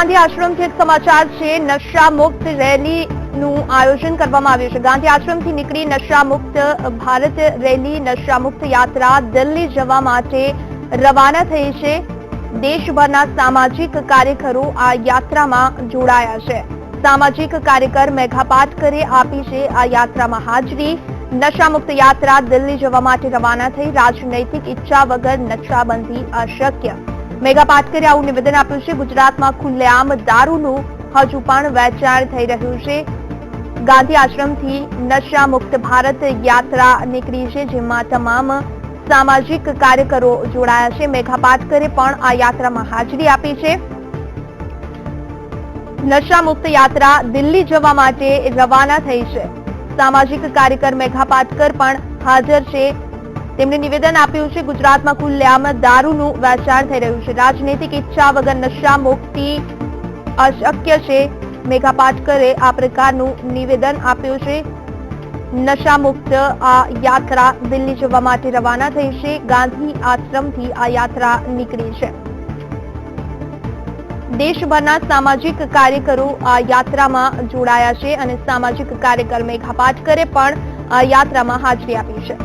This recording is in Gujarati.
ગાંધી આશ્રમથી એક સમાચાર છે। નશા મુક્ત રેલીનું આયોજન કરવામાં આવ્યું છે। ગાંધી આશ્રમથી નીકળી નશા મુક્ત ભારત રેલી નશા મુક્ત યાત્રા દિલ્હી જવા માટે રવાના થઈ છે। દેશભરના સામાજિક કાર્યકરો આ યાત્રામાં જોડાયા છે। સામાજિક કાર્યકર મેઘા પાટકરે આપી છે આ યાત્રામાં હાજરી। નશા મુક્ત યાત્રા દિલ્હી જવા માટે રવાના થઈ। રાજનૈતિક ઈચ્છા વગર નશાબંધી અશક્ય। મેઘા પાટકરે આવું નિવેદન આપ્યું છે। ગુજરાતમાં ખુલ્લેઆમ દારૂનું હજુ પણ વેચાણ થઈ રહ્યું છે। ગાંધી આશ્રમથી નશા મુક્ત ભારત યાત્રા નીકળી છે, જેમાં તમામ સામાજિક કાર્યકરો જોડાયા છે। મેઘા પાટકરે પણ આ યાત્રામાં હાજરી આપી છે। નશા મુક્ત યાત્રા દિલ્હી જવા માટે રવાના થઈ છે। સામાજિક કાર્યકર મેઘા પાટકર પણ હાજર છે। તેમણે નિવેદન આપ્યું છે ગુજરાતમાં ખુલ્લેઆમ દારૂનું વેચાણ થઈ રહ્યું છે। રાજનૈતિક ઈચ્છા વગર નશા મુક્તિ અશક્ય છે। મેઘા પાટકરે આ પ્રકારનું નિવેદન આપ્યું છે। નશા મુક્ત આ યાત્રા દિલ્હી જવા માટે રવાના થઈ છે। ગાંધી આશ્રમથી આ યાત્રા નીકળી છે। દેશભરના સામાજિક કાર્યકરો આ યાત્રામાં જોડાયા છે અને સામાજિક કાર્યકર મેઘા પાટકરે પણ આ યાત્રામાં હાજરી આપી છે।